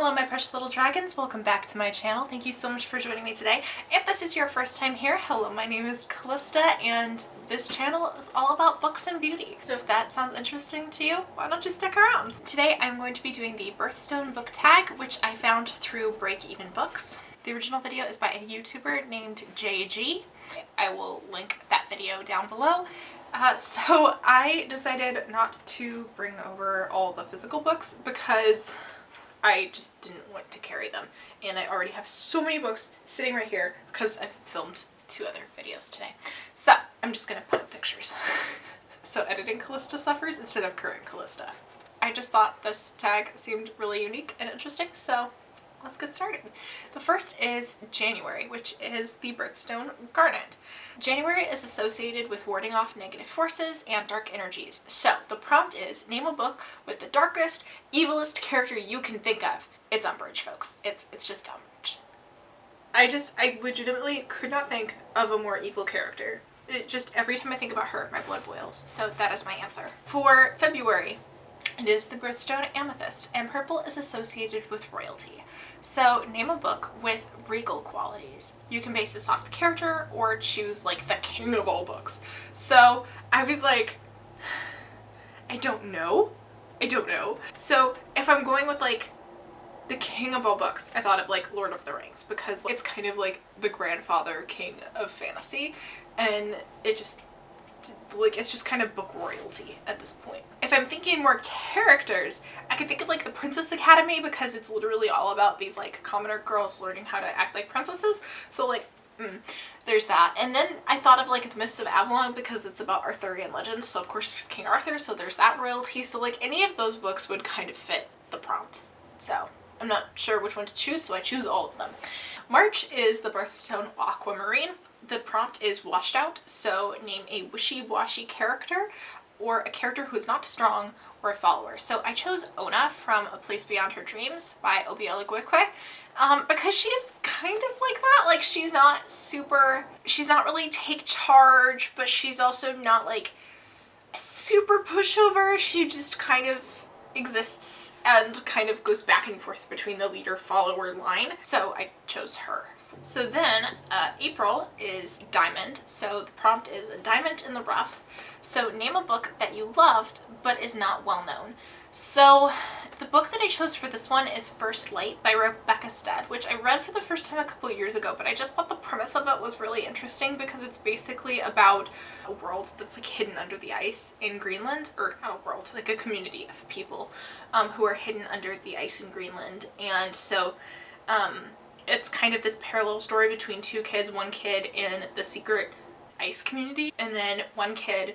Hello my precious little dragons, welcome back to my channel. Thank you so much for joining me today. If this is your first time here, hello, my name is Callista and this channel is all about books and beauty. So if that sounds interesting to you, why don't you stick around? Today I'm going to be doing the Birthstone Book Tag, which I found through Break Even Books. The original video is by a YouTuber named JG. I will link that video down below. So I decided not to bring over all the physical books because I just didn't want to carry them, and I already have so many books sitting right here because I've filmed 2 other videos today. So I'm just gonna put up pictures. So editing Callista suffers instead of current Callista. I just thought this tag seemed really unique and interesting, so let's get started. The first is January, which is the birthstone Garnet. January is associated with warding off negative forces and dark energies. So the prompt is name a book with the darkest, evilest character you can think of. It's Umbridge, folks. It's just Umbridge. I legitimately could not think of a more evil character. It just, every time I think about her, my blood boils. So that is my answer. For February, it is the Birthstone Amethyst, and purple is associated with royalty. So name a book with regal qualities. You can base this off the character or choose like the king of all books. So I was like, I don't know. So if I'm going with like the king of all books, I thought of like Lord of the Rings because it's kind of like the grandfather king of fantasy, and it just like it's just kind of book royalty at this point. If I'm thinking more characters, I could think of like the Princess Academy because it's literally all about these like commoner girls learning how to act like princesses. So like there's that. And then I thought of like Mists of Avalon because it's about Arthurian legends, so of course there's King Arthur, so there's that royalty. So like any of those books would kind of fit the prompt. So I'm not sure which one to choose, so I choose all of them. March is the birthstone Aquamarine. The prompt is washed out, so name a wishy-washy character or a character who is not strong or a follower. So I chose Ona from A Place Beyond Her Dreams by Obiela because she's kind of like that. Like she's not really take charge, but she's also not like a super pushover. She just kind of exists and kind of goes back and forth between the leader-follower line. So I chose her. So then April is Diamond, so the prompt is a diamond in the rough. So name a book that you loved but is not well known. So the book that I chose for this one is First Light by Rebecca Stead, which I read for the first time a couple years ago, but I just thought the premise of it was really interesting because it's basically about a world that's like hidden under the ice in Greenland, or not a world, like a community of people who are hidden under the ice in Greenland. And so it's kind of this parallel story between 2 kids, one kid in the secret ice community and then one kid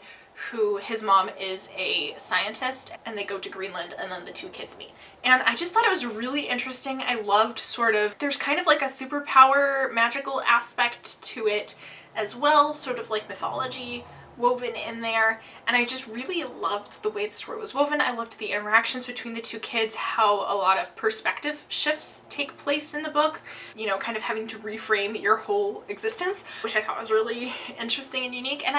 who his mom is a scientist, and they go to Greenland and then the 2 kids meet. And I just thought it was really interesting. I loved sort of, there's kind of like a superpower magical aspect to it as well, sort of like mythology woven in there, and I just really loved the way the story was woven. I loved the interactions between the 2 kids, how a lot of perspective shifts take place in the book, you know, kind of having to reframe your whole existence, which I thought was really interesting and unique, and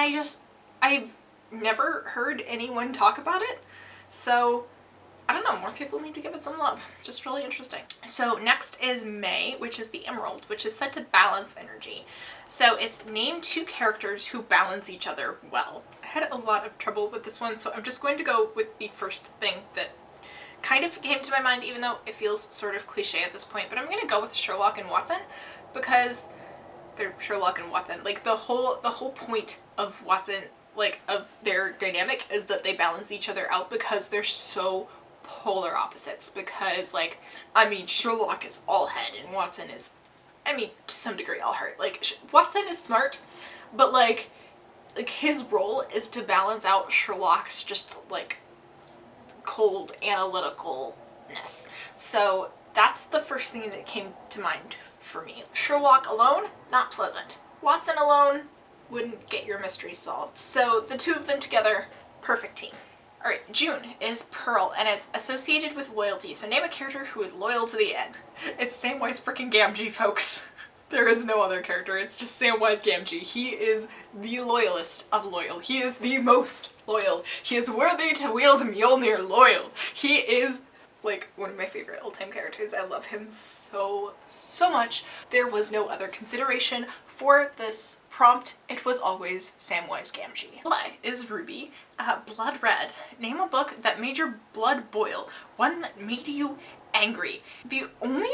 I've never heard anyone talk about it, so I don't know, more people need to give it some love. Just really interesting. So next is May, which is the Emerald, which is said to balance energy. So it's name 2 characters who balance each other well. I had a lot of trouble with this one, so I'm just going to go with the first thing that kind of came to my mind, even though it feels sort of cliche at this point, but I'm going to go with Sherlock and Watson because they're Sherlock and Watson. Like the whole point of Watson, like of their dynamic, is that they balance each other out because they're so polar opposites. Because like, I mean, Sherlock is all head and Watson is, I mean, to some degree all heart. Like Watson is smart, but like his role is to balance out Sherlock's just like cold analyticalness. So that's the first thing that came to mind for me. Sherlock alone, not pleasant. Watson alone wouldn't get your mystery solved. So the 2 of them together, perfect team. Alright, June is Pearl, and it's associated with loyalty, so name a character who is loyal to the end. It's Samwise frickin' Gamgee, folks. There is no other character, it's just Samwise Gamgee. He is the loyalist of loyal. He is the most loyal. He is worthy to wield Mjolnir loyal. He is like one of my favorite all-time characters. I love him so, so much. There was no other consideration for this prompt. It was always Samwise Gamgee. What is Ruby? Blood red. Name a book that made your blood boil. One that made you angry. The only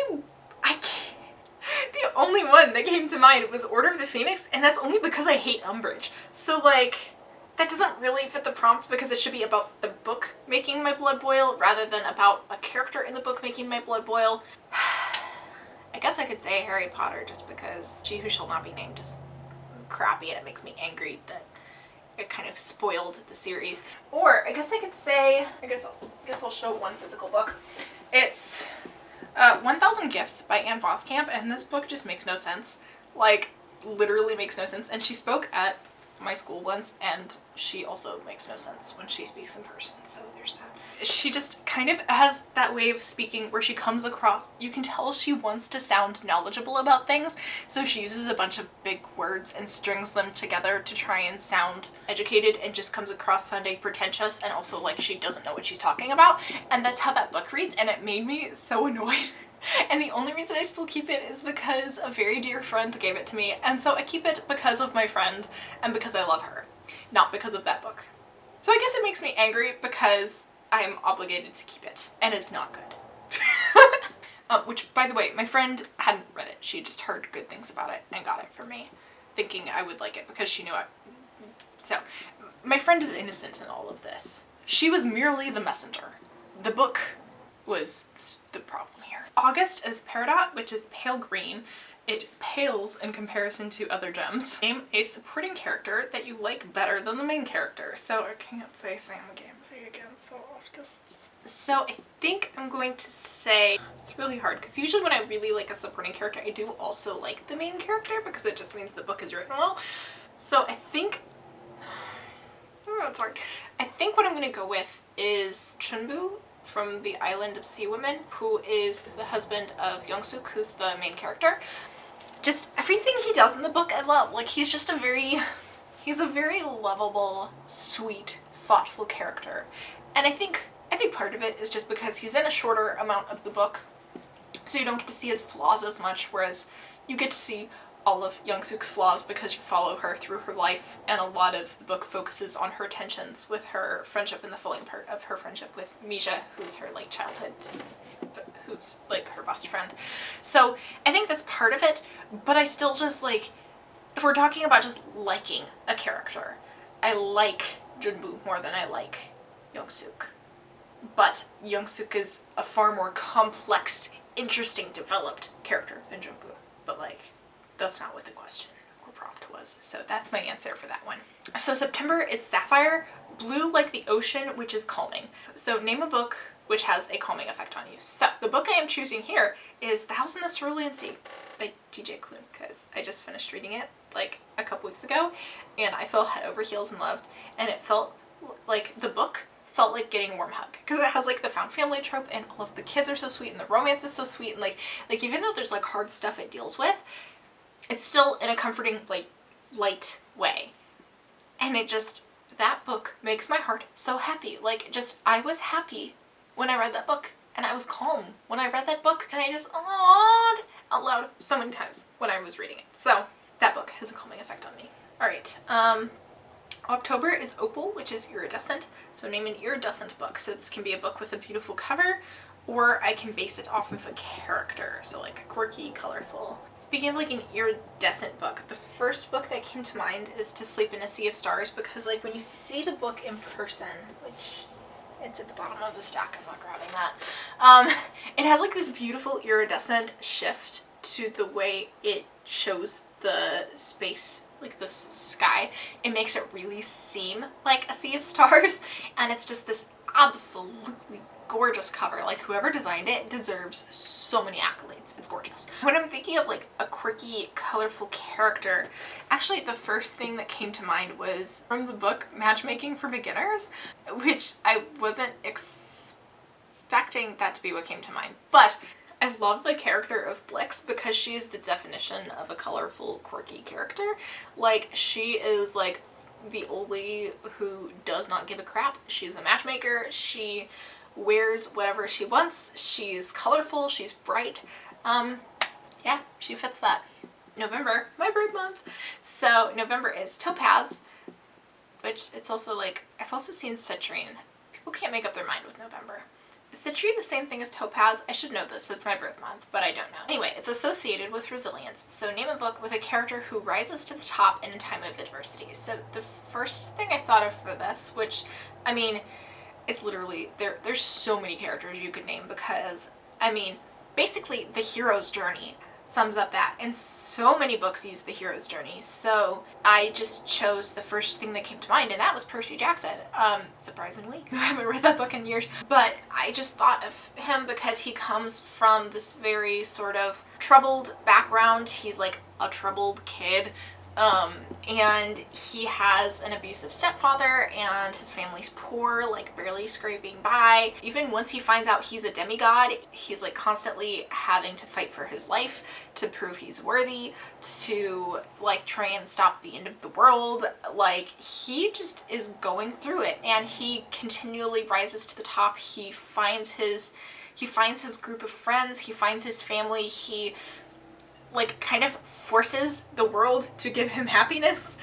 one that came to mind was Order of the Phoenix, and that's only because I hate Umbridge. So like, that doesn't really fit the prompt because it should be about the book making my blood boil rather than about a character in the book making my blood boil. I guess I could say Harry Potter just because She Who Shall Not Be Named is crappy and it makes me angry that it kind of spoiled the series. Or I guess I could say, I guess I'll show one physical book. It's 1000 Gifts by Anne Voskamp, and this book just makes no sense. Like, literally makes no sense. And she spoke at my school once, and she also makes no sense when she speaks in person, so there's that. She just kind of has that way of speaking where she comes across, you can tell she wants to sound knowledgeable about things, so she uses a bunch of big words and strings them together to try and sound educated, and just comes across sounding pretentious and also like she doesn't know what she's talking about. And that's how that book reads, and it made me so annoyed. And the only reason I still keep it is because a very dear friend gave it to me, and so I keep it because of my friend and because I love her, not because of that book. So I guess it makes me angry because I am obligated to keep it, and it's not good. Which, by the way, my friend hadn't read it. She just heard good things about it and got it for me, thinking I would like it because she knew I... So, my friend is innocent in all of this. She was merely the messenger. The book was the problem here. August is Peridot, which is pale green. It pales in comparison to other gems. Name a supporting character that you like better than the main character. So I can't say Sam Gamgee again, so I'll just... So I think I'm going to say, it's really hard because usually when I really like a supporting character, I do also like the main character because it just means the book is written well. So I think, oh, it's hard. I think what I'm going to go with is Chunbu from the Island of Sea Women, who is the husband of Yongsuk, who's the main character. Just everything he does in the book I love. Like, he's just he's a very lovable, sweet, thoughtful character. And I think part of it is just because he's in a shorter amount of the book, so you don't get to see his flaws as much, whereas you get to see all of Yongsuk's flaws because you follow her through her life, and a lot of the book focuses on her tensions with her friendship and the falling apart of her friendship with Mija, who's her like childhood, who's like her best friend. So I think that's part of it, but I still just like, if we're talking about just liking a character, I like Junbu more than I like Yongsuk. But Yongsuk is a far more complex, interesting, developed character than Junbu. But like, that's not what the question or prompt was. So that's my answer for that one. So September is Sapphire, blue like the ocean, which is calming. So name a book which has a calming effect on you. So the book I am choosing here is The House in the Cerulean Sea by TJ Klune, because I just finished reading it like a couple weeks ago and I fell head over heels in love, and it felt like the book felt like getting a warm hug because it has like the found family trope, and all of the kids are so sweet and the romance is so sweet, and like even though there's like hard stuff it deals with, it's still in a comforting, like, light way. And it just, that book makes my heart so happy. Like, just, I was happy when I read that book, and I was calm when I read that book, and I just awed out loud so many times when I was reading it. So that book has a calming effect on me. All right, October is Opal, which is iridescent. So name an iridescent book. So this can be a book with a beautiful cover, or I can base it off of a character, so like quirky, colorful. Speaking of like an iridescent book, the first book that came to mind is To Sleep in a Sea of Stars, because like when you see the book in person, which it's at the bottom of the stack, I'm not grabbing that, it has like this beautiful iridescent shift to the way it shows the space, like the sky. It makes it really seem like a sea of stars, and it's just this absolutely gorgeous cover. Like, whoever designed it deserves so many accolades. It's gorgeous. When I'm thinking of like a quirky, colorful character, actually the first thing that came to mind was from the book Matchmaking for Beginners, which I wasn't expecting that to be what came to mind. But I love the character of Blix because she is the definition of a colorful, quirky character. Like, she is like the old lady who does not give a crap. She's a matchmaker. She wears whatever she wants. She's colorful, she's bright. Yeah, she fits that. November, my birth month. So November is Topaz, which it's also like, I've also seen citrine. People can't make up their mind with November. Is citrine the same thing as Topaz? I should know this, it's my birth month, but I don't know. Anyway, it's associated with resilience. So name a book with a character who rises to the top in a time of adversity. So the first thing I thought of for this, which, I mean, it's literally, there's so many characters you could name because, I mean, basically the hero's journey sums up that, and so many books use the hero's journey, so I just chose the first thing that came to mind, and that was Percy Jackson. Surprisingly, I haven't read that book in years, but I just thought of him because he comes from this very sort of troubled background. He's like a troubled kid, and he has an abusive stepfather, and his family's poor, like barely scraping by. Even once he finds out he's a demigod, he's like constantly having to fight for his life to prove he's worthy, to like try and stop the end of the world. Like, he just is going through it, and he continually rises to the top. He finds his group of friends, he finds his family, he like kind of forces the world to give him happiness,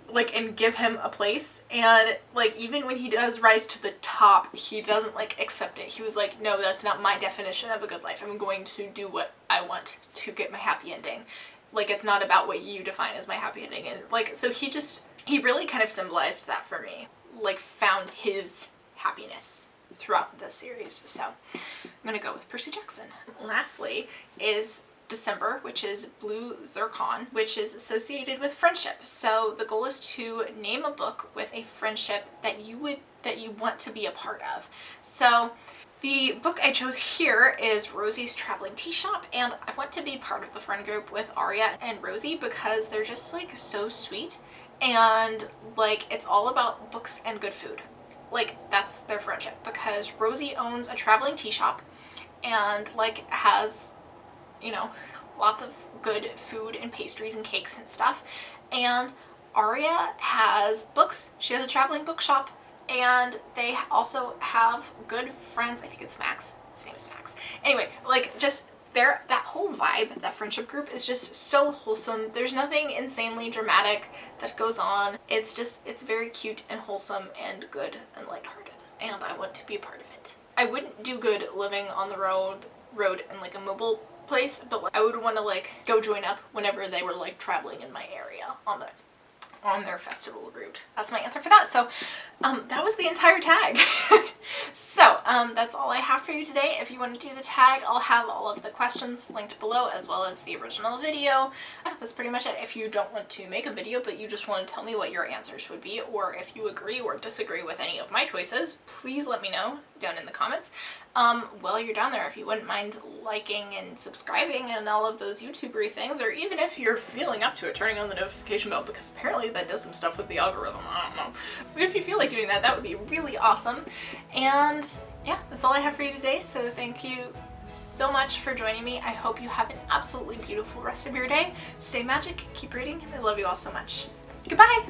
like, and give him a place. And like, even when he does rise to the top, he doesn't like accept it. He was like, no, that's not my definition of a good life. I'm going to do what I want to get my happy ending. Like, it's not about what you define as my happy ending. And like, so he really kind of symbolized that for me, like found his happiness throughout the series. So I'm gonna go with Percy Jackson. Lastly is December, which is Blue Zircon, which is associated with friendship. So the goal is to name a book with a friendship that you want to be a part of. So the book I chose here is Rosie's Traveling Tea Shop, and I want to be part of the friend group with Aria and Rosie because they're just like so sweet, and like it's all about books and good food. Like, that's their friendship, because Rosie owns a traveling tea shop and like has, you know, lots of good food and pastries and cakes and stuff. And Aria has books. She has a traveling bookshop, and they also have good friends. I think it's Max. His name is Max. Anyway, like, just that whole vibe, that friendship group is just so wholesome. There's nothing insanely dramatic that goes on. It's just, it's very cute and wholesome and good and lighthearted, and I want to be a part of it. I wouldn't do good living on the road in like a mobile place, but like, I would want to like go join up whenever they were like traveling in my area on their festival route. That's my answer for that. So that was the entire tag. So that's all I have for you today. If you want to do the tag, I'll have all of the questions linked below, as well as the original video. Yeah, that's pretty much it. If you don't want to make a video, but you just want to tell me what your answers would be, or if you agree or disagree with any of my choices, please let me know down in the comments. While you're down there, if you wouldn't mind liking and subscribing and all of those YouTuber things, or even if you're feeling up to it, turning on the notification bell, because apparently that does some stuff with the algorithm, I don't know. But if you feel like doing that, that would be really awesome. And yeah, that's all I have for you today, so thank you so much for joining me. I hope you have an absolutely beautiful rest of your day. Stay magic, keep reading, and I love you all so much. Goodbye!